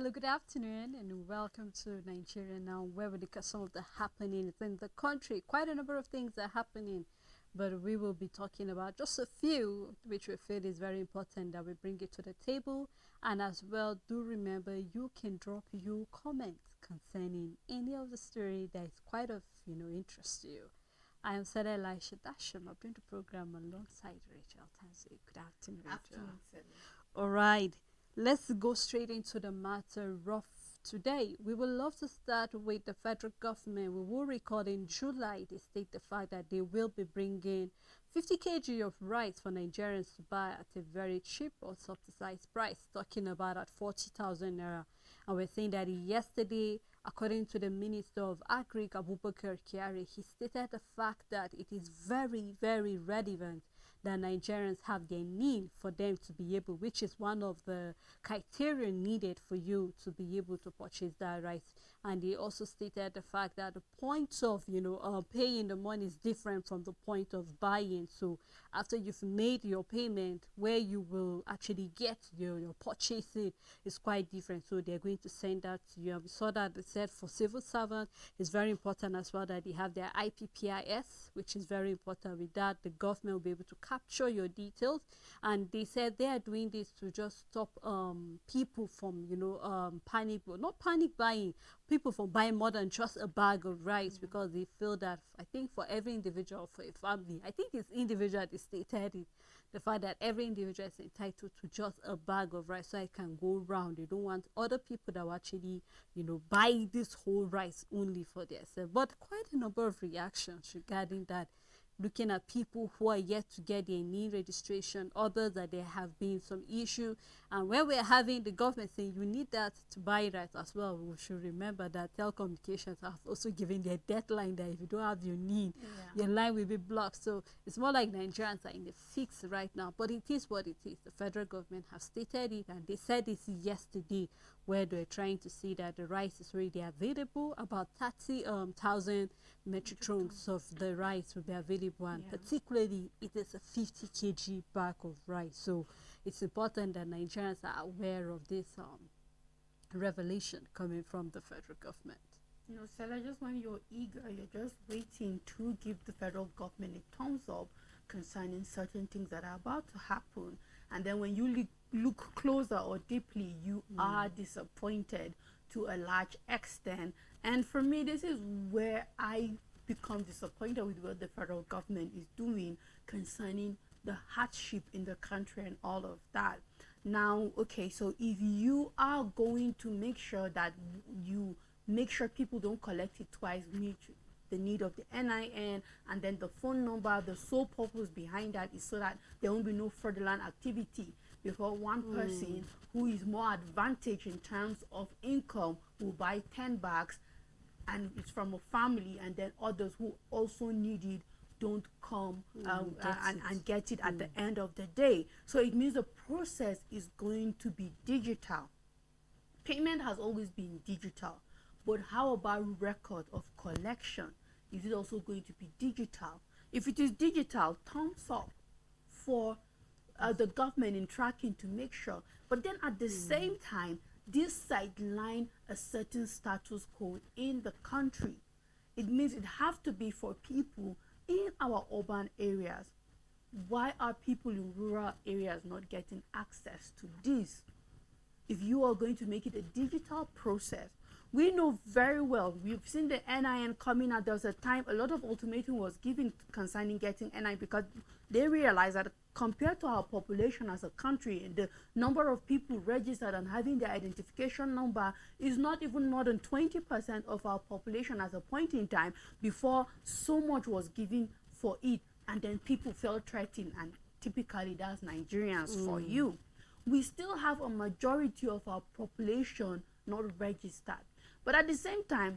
Hello, good afternoon, and welcome to Nigeria Now, where we look at some of the happenings in the country. Quite a number of things are happening, but we will be talking about just a few, which we feel is very important that we bring it to the table. And as well, do remember you can drop your comments concerning any of the story that is quite of interest to you. I am Sarah Elisha Dasham. I'm doing the program alongside Rachel Tansi. Good afternoon, Rachel. Afternoon, Sally. All right, let's go straight into the matter rough today. We would love to start with the federal government. We will record in July, they state the fact that they will be bringing 50 kg of rice for Nigerians to buy at a very cheap or subsidized price, talking about at 40,000 naira. And we're saying that yesterday, according to the Minister of Agri, Abubakar Kyari, he stated the fact that it is very, very relevant that Nigerians have their need for them to be able, which is one of the criteria needed for you to be able to purchase that rice. And he also stated the fact that the point of, paying the money is different from the point of buying. So after you've made your payment, where you will actually get your purchasing is quite different. So they're going to send that to you. And we saw that they said for civil servants, it's very important as well that they have their IPPIS, which is very important. With that, the government will be able to capture your details. And they said they are doing this to just stop people from panic, well, not panic buying, people from buying more than just a bag of rice, because they feel that, I think, for every individual, for a family, I think it's individual, they stated it, the fact that every individual is entitled to just a bag of rice so it can go round. They don't want other people that will actually buy this whole rice only for themselves. But quite a number of reactions regarding that, looking at people who are yet to get their NIN registration, others that there have been some issue, and where we're having the government saying you need that to buy that as well. We should remember that telecommunications have also given their deadline that if you don't have your NIN, your line will be blocked. So it's more like Nigerians are in the fix right now, but it is what it is. The federal government has stated it, and they said this yesterday, where they're trying to see that the rice is already available. About 30,000 metric tons of the rice will be available, and particularly it is a 50 kg bag of rice. So it's important that Nigerians are aware of this revelation coming from the federal government. Stella, just when you're eager, you're just waiting to give the federal government a thumbs up concerning certain things that are about to happen. And then when you look closer or deeply, you are disappointed to a large extent. And for me, this is where I become disappointed with what the federal government is doing concerning the hardship in the country and all of that. Now, okay, so if you are going to make sure that you make sure people don't collect it twice, meet the need of the NIN and then the phone number, the sole purpose behind that is so that there won't be no fraudulent activity, because one person who is more advantaged in terms of income will buy 10 bags and it's from a family, and then others who also need it don't come and get it at the end of the day. So it means the process is going to be digital. Payment has always been digital, but how about record of collection? Is it also going to be digital? If it is digital, thumbs up for the government in tracking to make sure. But then at the same time, this sideline a certain status quo in the country. It means it have to be for people in our urban areas. Why are people in rural areas not getting access to this? If you are going to make it a digital process, we know very well, we've seen the NIN coming out. There was a time a lot of ultimatum was given concerning getting NIN, because they realized that compared to our population as a country, the number of people registered and having their identification number is not even more than 20% of our population at a point in time, before so much was given for it, and then people felt threatened, and typically that's Nigerians for you. We still have a majority of our population not registered. But at the same time,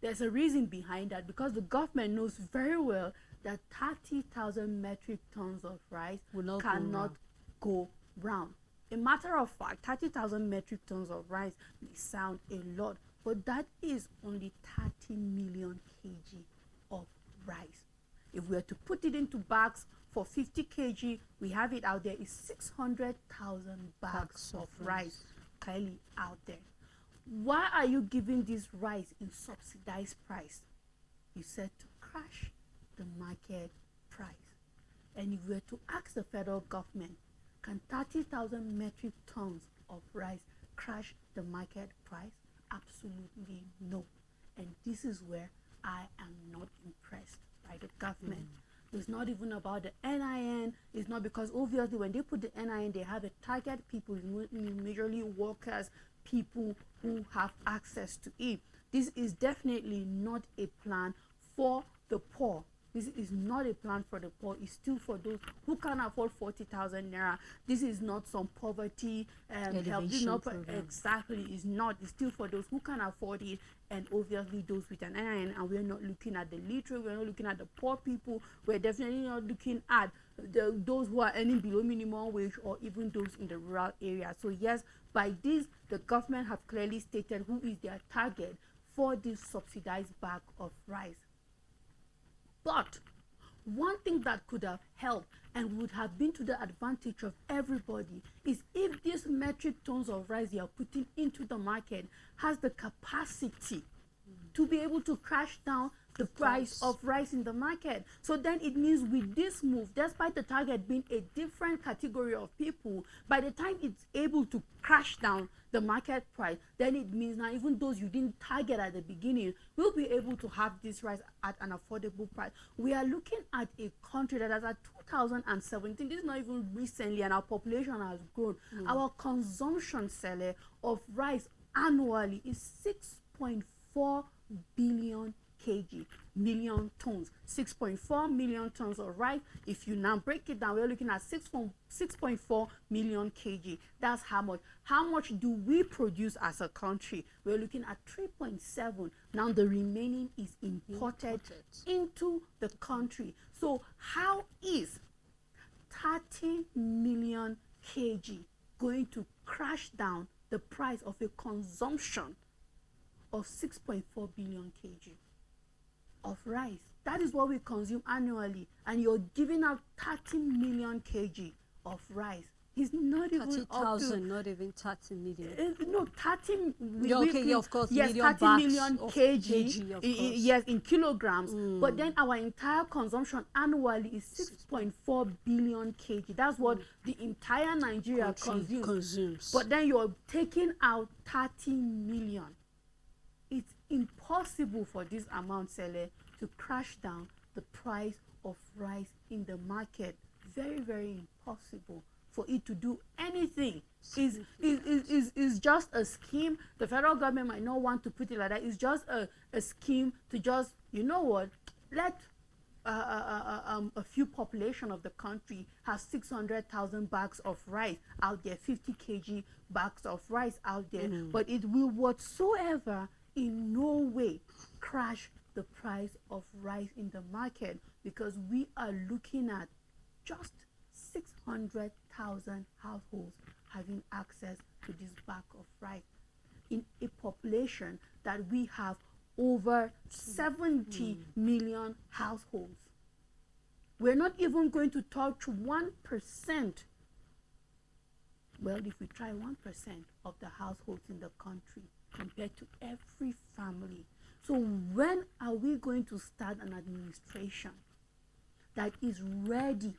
there's a reason behind that, because the government knows very well that 30,000 metric tons of rice cannot go round. A matter of fact, 30,000 metric tons of rice may sound a lot, but that is only 30 million kg of rice. If we were to put it into bags for 50 kg, we have it out there, is 600,000 bags of rice clearly out there. Why are you giving this rice in subsidized price? You said to crash the market price. And if we were to ask the federal government, can 30,000 metric tons of rice crash the market price? Absolutely no. And this is where I am not impressed by the government. It's not even about the NIN. It's not, because obviously when they put the NIN, they have a target people, majorly workers, people who have access to it. This is definitely not a plan for the poor. This is not a plan for the poor. It's still for those who can afford 40,000 naira. This is not some poverty help. This is not exactly. It's not. It's still for those who can afford it, and obviously those with an NIN. And we're not looking at the literate. We're not looking at the poor people. We're definitely not looking at those who are earning below minimum wage, or even those in the rural area. So yes, by this, the government have clearly stated who is their target for this subsidized bag of rice. But one thing that could have helped and would have been to the advantage of everybody is if these metric tons of rice you are putting into the market has the capacity to be able to crash down the price of rice in the market. So then it means with this move, despite the target being a different category of people, by the time it's able to crash down the market price, then it means now even those you didn't target at the beginning will be able to have this rice at an affordable price. We are looking at a country that, as at 2017, this is not even recently, and our population has grown. Our consumption, Sele, of rice annually is 6.4 billion million tons. 6.4 million tons of rice. If you now break it down, we're looking at 6.4 million kg. That's how much. How much do we produce as a country? We're looking at 3.7. Now the remaining is imported into the country. So how is 30 million kg going to crash down the price of a consumption of 6.4 billion kg of rice? That is what we consume annually, and you're giving out 30 million kg of rice. It's not even 30,000, not even 30 million. No, 30. Yeah, of course. Yes, million 30 million kg, of course. Yes, in kilograms. But then our entire consumption annually is 6.4 billion kg. That's what the entire Nigeria consumes. But then you're taking out 30 million. It's impossible for this amount, Sele, to crash down the price of rice in the market. Very, very impossible for it to do anything. Is just a scheme. The federal government might not want to put it like that. It's just a scheme to just, you know what, let a few population of the country have 600,000 bags of rice out there, 50 kg bags of rice out there, but it will whatsoever in no way crash the price of rice in the market, because we are looking at just 600,000 households having access to this bag of rice in a population that we have over 70 million households. We're not even going to touch 1%. Well, if we try 1% of the households in the country compared to every family. So when are we going to start an administration that is ready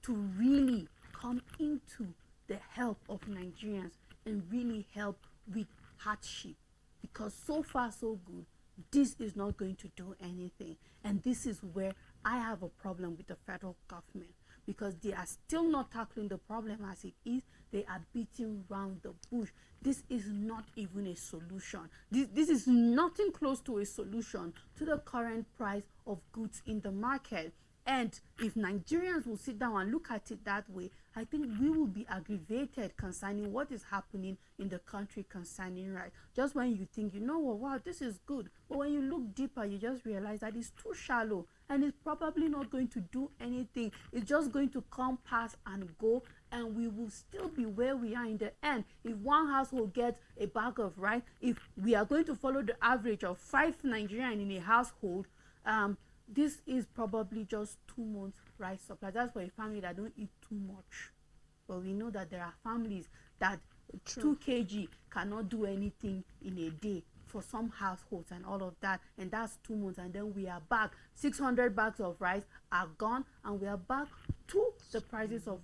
to really come into the help of Nigerians and really help with hardship? Because so far so good, this is not going to do anything. And this is where I have a problem with the federal government, because they are still not tackling the problem as it is. They are beating around the bush. This is not even a solution. This is nothing close to a solution to the current price of goods in the market. And if Nigerians will sit down and look at it that way, I think we will be aggravated concerning what is happening in the country concerning rice. Just when you think, you know what, wow, this is good. But when you look deeper, you just realize that it's too shallow and it's probably not going to do anything. It's just going to come, pass and go, and we will still be where we are in the end. If one household gets a bag of rice, if we are going to follow the average of 5 Nigerians in a household, this is probably just 2 months rice supply. That's for a family that don't eat too much. But we know that there are families that True. 2 kg cannot do anything in a day for some households and all of that, and that's 2 months, and then we are back. 600 bags of rice are gone, and we are back to the prices of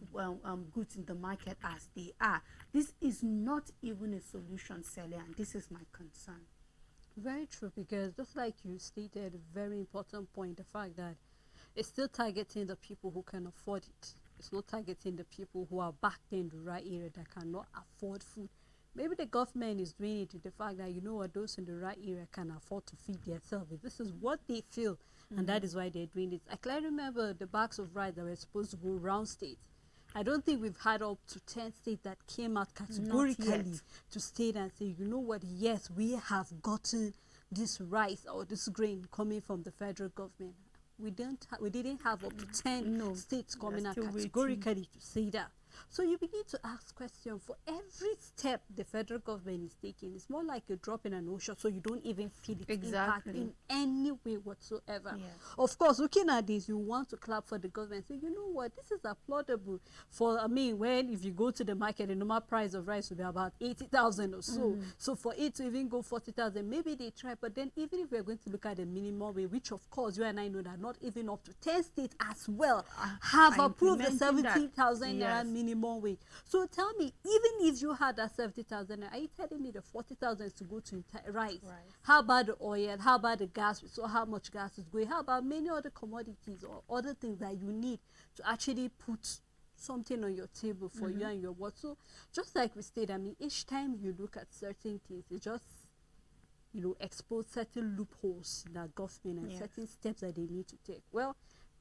goods in the market as they are. This is not even a solution, Celia, and this is my concern. Very true, because just like you stated, a very important point, the fact that it's still targeting the people who can afford it. It's not targeting the people who are back in the right area that cannot afford food. Maybe the government is doing it to the fact that, you know what, those in the right area can afford to feed themselves. This is what they feel, and that is why they're doing it. I clearly remember the bags of rice that were supposed to go around states. I don't think we've had up to 10 states that came out categorically to state and say, you know what, yes, we have gotten this rice or this grain coming from the federal government. We didn't have up to 10 No, states we are coming out still waiting. categorically to say that. So you begin to ask questions for every step the federal government is taking. It's more like a drop in an ocean, so you don't even feel its impact Exactly. in any way whatsoever. Yes. Of course, looking at this, you want to clap for the government. Say, you know what, this is applaudable. For, I mean, when if you go to the market, the normal price of rice will be about 80,000 or so. So for it to even go 40,000, maybe they try. But then even if we're going to look at the minimum wage, which of course you and I know that not even up to 10 states as well have are approved the implementing that. 70,000 Yes. minimum wage. So tell me, even if you had that 70,000, are you telling me the 40,000 is to go to rice? How about the oil? How about the gas? We saw how much gas is going. How about many other commodities or other things that you need to actually put something on your table for you and your what? So just like we stated, I mean, each time you look at certain things, it just, you know, expose certain loopholes in our government and Yes. certain steps that they need to take. Well,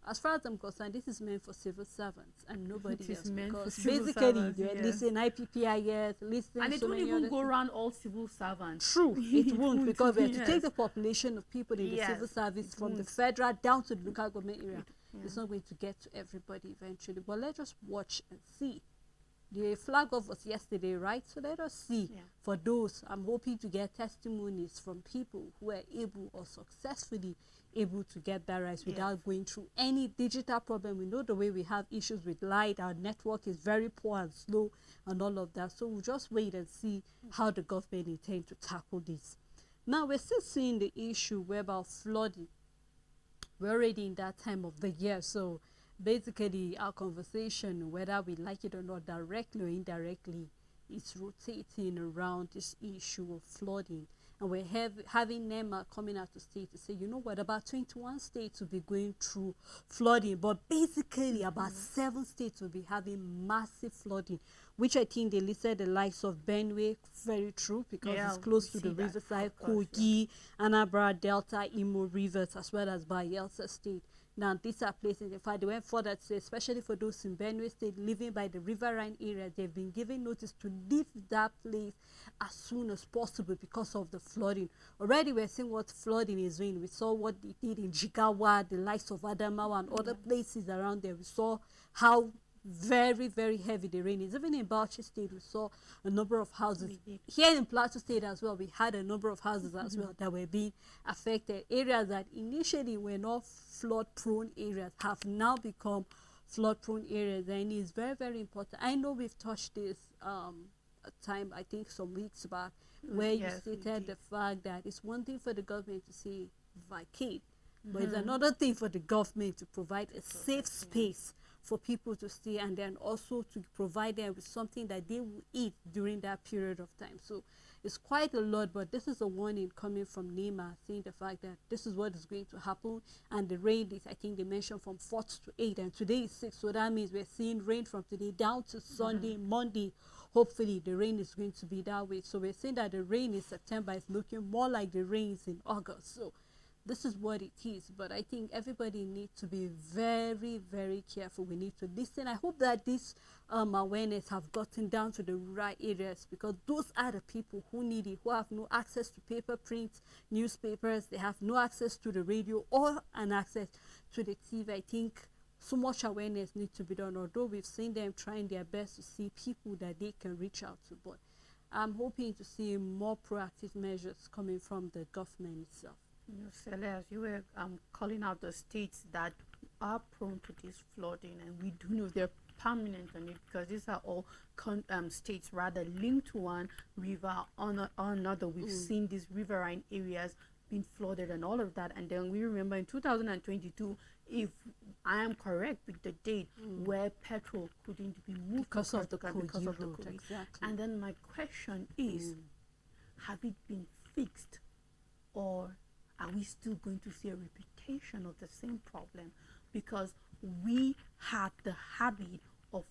as far as I'm concerned, this is meant for civil servants and nobody It is else, meant for because civil basically servants, they're yes. listing IPPIS, listing And it so won't many even other go things. around all civil servants. True, it won't, because we have to yes. take the population of people in the Yes, civil service it from the won't. federal down to the local government area. Yeah. It's not going to get to everybody eventually. But let's just watch and see. The flag off was yesterday, right? So let us see. Yeah. For those, I'm hoping to get testimonies from people who are able or successfully able to get that rice without going through any digital problem. We know the way we have issues with light, our network is very poor and slow and all of that. So we'll just wait and see how the government intends to tackle this. Now we're still seeing the issue about flooding. We're already in that time of the year, so basically our conversation, whether we like it or not, directly or indirectly, is rotating around this issue of flooding. And we're having NEMA coming out to state to say, you know what, about 21 states will be going through flooding, but basically about 7 states will be having massive flooding, which I think they listed the likes of Benue, very true, because Yeah, it's close we to the see that, riverside, of course, Kogi, Anambra, Delta, Imo rivers, as well as Bayelsa State. Now, these are places, in fact, they went further to say, especially for those in Benue State living by the riverine area, they've been given notice to leave that place as soon as possible because of the flooding. Already, we're seeing what flooding is doing. We saw what they did in Jigawa, the likes of Adamawa, and other places around there. We saw how very, very heavy the rain is. Even in Bauchi State, we saw a number of houses. Here in Plateau State as well, we had a number of houses as well that were being affected. Areas that initially were not flood-prone areas have now become flood-prone areas, and it's very, very important. I know we've touched this a time, I think some weeks back, where you Yes, we stated did. the fact that it's one thing for the government to say vacate, but it's another thing for the government to provide a safe space for people to stay, and then also to provide them with something that they will eat during that period of time. So it's quite a lot, but this is a warning coming from NEMA, saying the fact that this is what is going to happen, and the rain is, I think they mentioned, from 4th to 8th, and today is 6th, so that means we're seeing rain from today down to Sunday, Monday. Hopefully the rain is going to be that way. So we're saying that the rain in September is looking more like the rains in August. So this is what it is, but I think everybody needs to be very, very careful. We need to listen. I hope that this awareness have gotten down to the right areas, because those are the people who need it, who have no access to paper, print, newspapers. They have no access to the radio or an access to the TV. I think so much awareness needs to be done, although we've seen them trying their best to see people that they can reach out to. But I'm hoping to see more proactive measures coming from the government itself. You know, Celia, as you were calling out the states that are prone to this flooding, and we do know there are permanent on it, because these are all states rather linked to one river or another. We've seen these riverine areas being flooded and all of that. And then we remember in 2022, if I am correct with the date, where petrol couldn't be moved because of the because of the road, Kogi. exactly. And then my question is, have it been fixed, or are we still going to see a repetition of the same problem? Because we had the habit of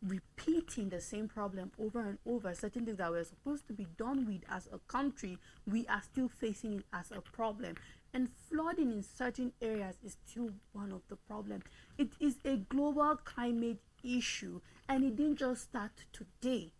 repeating the same problem over and over. Certain things that were supposed to be done with as a country, we are still facing it as a problem. And flooding in certain areas is still one of the problems. It is a global climate issue, and it didn't just start today.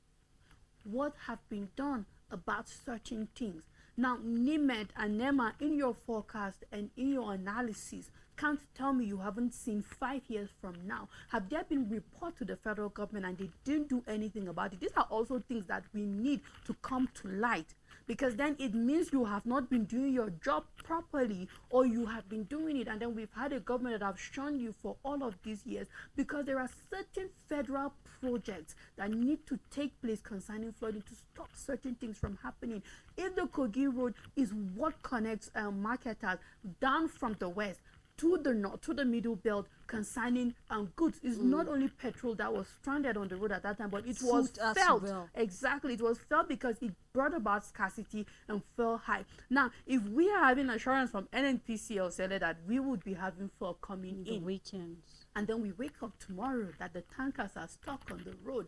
What have been done about certain things? Now, NIMET and NEMA, in your forecast and in your analysis, can't tell me you haven't seen 5 years from now. Have there been reports to the federal government and they didn't do anything about it? These are also things that we need to come to light, because then it means you have not been doing your job properly, or you have been doing it and then we've had a government that have shunned you for all of these years, because there are certain federal projects that need to take place concerning flooding to stop certain things from happening. If the Kogi Road is what connects marketers down from the west to the north, to the middle belt, concerning goods, is not only petrol that was stranded on the road at that time, but it was Food as felt. well. Exactly, it was felt because it brought about scarcity and fell high. Now, if we are having assurance from NNPCL that we would be having flood coming The in, weekends. and then we wake up tomorrow that the tankers are stuck on the road,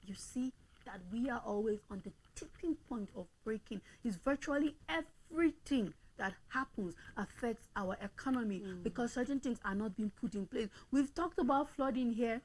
you see that we are always on the tipping point of breaking. It's virtually everything that happens affects our economy, because certain things are not being put in place. We've talked about flooding here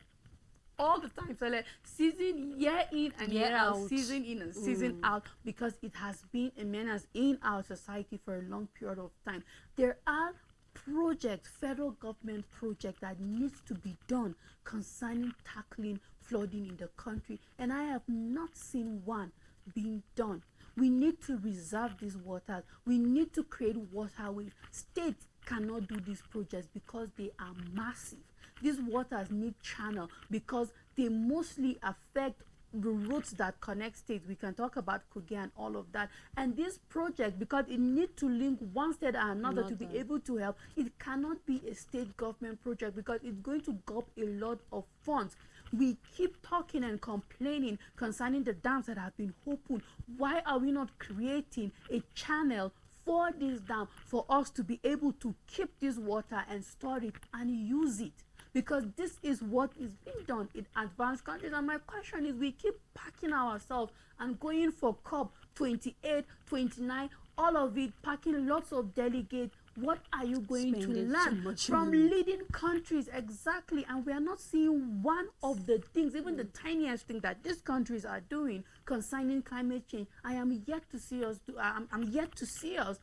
all the time, so like season year in and year out, season in and season out, because it has been a menace in our society for a long period of time. There are projects, federal government project, that needs to be done concerning tackling flooding in the country, and I have not seen one being done. We need to reserve these waters. We need to create waterways. States cannot do these projects because they are massive. These waters need channel because they mostly affect the routes that connect states. We can talk about Kogi and all of that. And this project, because it needs to link one state and another to be able to help, it cannot be a state government project because it's going to gulp a lot of funds. We keep talking and complaining concerning the dams that have been opened. Why are we not creating a channel for this dam for us to be able to keep this water and store it and use it? Because this is what is being done in advanced countries. And my question is, we keep packing ourselves and going for COP 28, 29, all of it, packing lots of delegates. What are you going to learn from leading countries? Exactly. And we are not seeing one of the things, even the tiniest thing that these countries are doing concerning climate change. I am yet to see us do. I'm yet to see us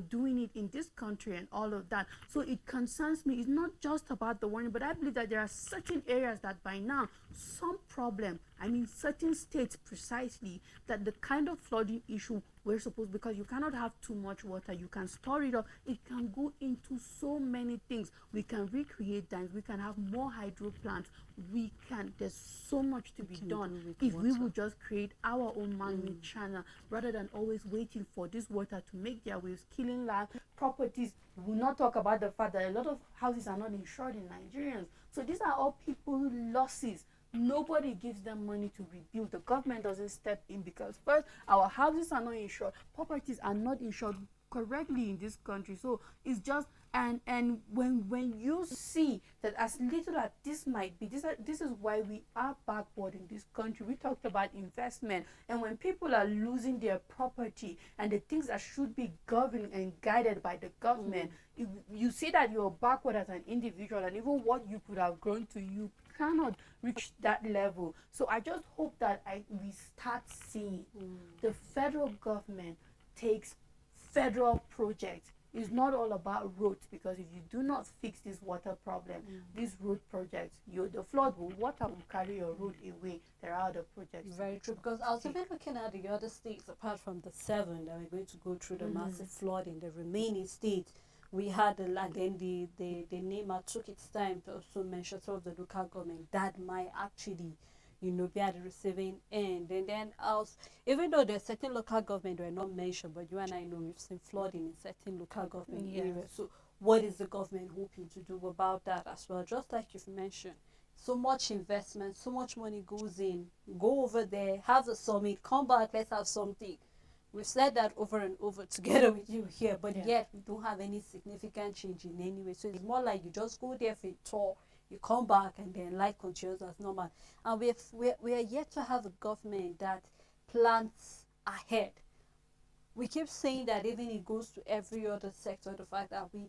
doing it in this country and all of that. So it concerns me. It's not just about the warning, but I believe that there are certain areas that by now some problem. I mean, certain states precisely, that the kind of flooding issue we're supposed, because you cannot have too much water, you can store it up, it can go into so many things. We can recreate dams, we can have more hydro plants, there's so much to be done if we will just create our own man-made channel, rather than always waiting for this water to make their waves, killing land, properties. We will not talk about the fact that a lot of houses are not insured in Nigerians. So these are all people losses. Nobody gives them money to rebuild. The government doesn't step in because first, our houses are not insured, properties are not insured correctly in this country. So it's just, and when you see that as little as this might be, this is why we are backward in this country. We talked about investment, and when people are losing their property and the things that should be governed and guided by the government, you see that you're backward as an individual, and even what you could have grown to, you cannot reach that level. So I just hope that we start seeing the federal government takes federal projects. It's not all about roads, because if you do not fix this water problem, these road projects, the flood water will carry your road away. There are other projects. Very true, because I was even looking at the other states apart from the 7 that we're going to go through the massive flood in the remaining states. we had and then the NEMA took its time to also mention some of the local government that might actually, be at the receiving end. And then else, even though there's certain local government were not mentioned, but you and I know we've seen flooding in certain local government Yes. areas. So what is the government hoping to do about that as well? Just like you've mentioned, so much investment, so much money goes in. Go over there, have a summit, come back, let's have something. We've said that over and over together with you here, but Yeah. yet we don't have any significant change in any way. So it's more like you just go there for a tour, you come back, and then life continues as normal. And we are yet to have a government that plans ahead. We keep saying that even it goes to every other sector, the fact that we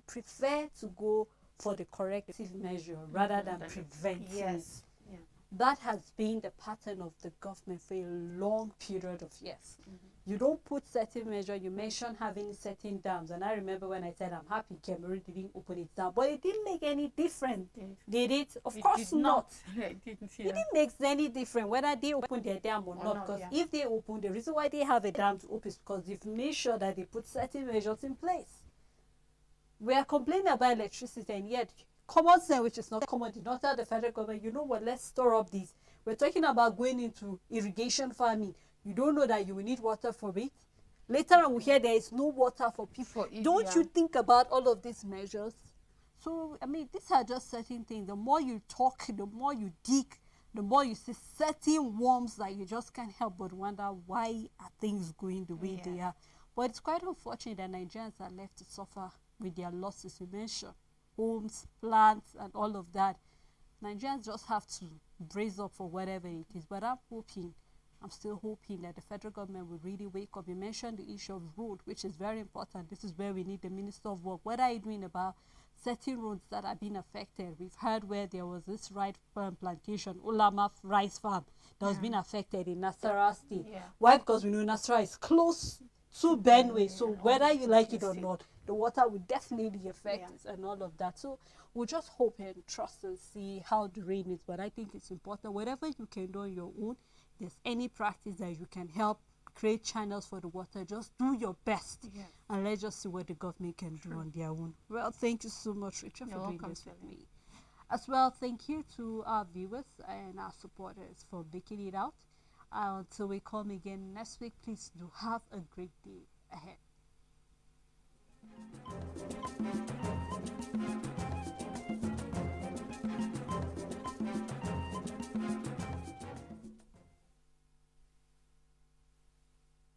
prefer to go for the corrective measure rather than preventing. Yes. Yeah. That has been the pattern of the government for a long period of years. You don't put certain measure. You mentioned having certain dams, and I remember when I said I'm happy Cameroon didn't open its dam, but it didn't make any difference. Did it? Of course did not. It didn't. It didn't make any difference whether they open their dam or not. Because if they open, the reason why they have a dam to open is because they've made sure that they put certain measures in place. We are complaining about electricity, and yet common sense, which is not common, did not tell the federal government, you know what, let's store up this. We're talking about going into irrigation farming. You don't know that you will need water for it. Later on, we hear there is no water for people. Don't you think about all of these measures? So, I mean, these are just certain things. The more you talk, the more you dig, the more you see certain worms that you just can't help but wonder why are things going the way they are. But it's quite unfortunate that Nigerians are left to suffer with their losses. You mentioned homes, plants, and all of that. Nigerians just have to brace up for whatever it is. But I'm still hoping that the federal government will really wake up. You mentioned the issue of road, which is very important. This is where we need the Minister of Work. What are you doing about certain roads that are being affected? We've heard where there was this rice plantation, Ulama rice farm, that was being affected in Nasarawa State. Why? Because we know Nasarawa is close to Benue, so whether you like it or not, the water will definitely affect it and all of that. So we'll just hope and trust and see how the rain is. But I think it's important, whatever you can do on your own, there's any practice that you can help create channels for the water, just do your best. And let's just see what the government can do on their own. Well, thank you so much, Richard, for doing this with me. As well, thank you to our viewers and our supporters for making it out. Until we come again next week, please do have a great day ahead.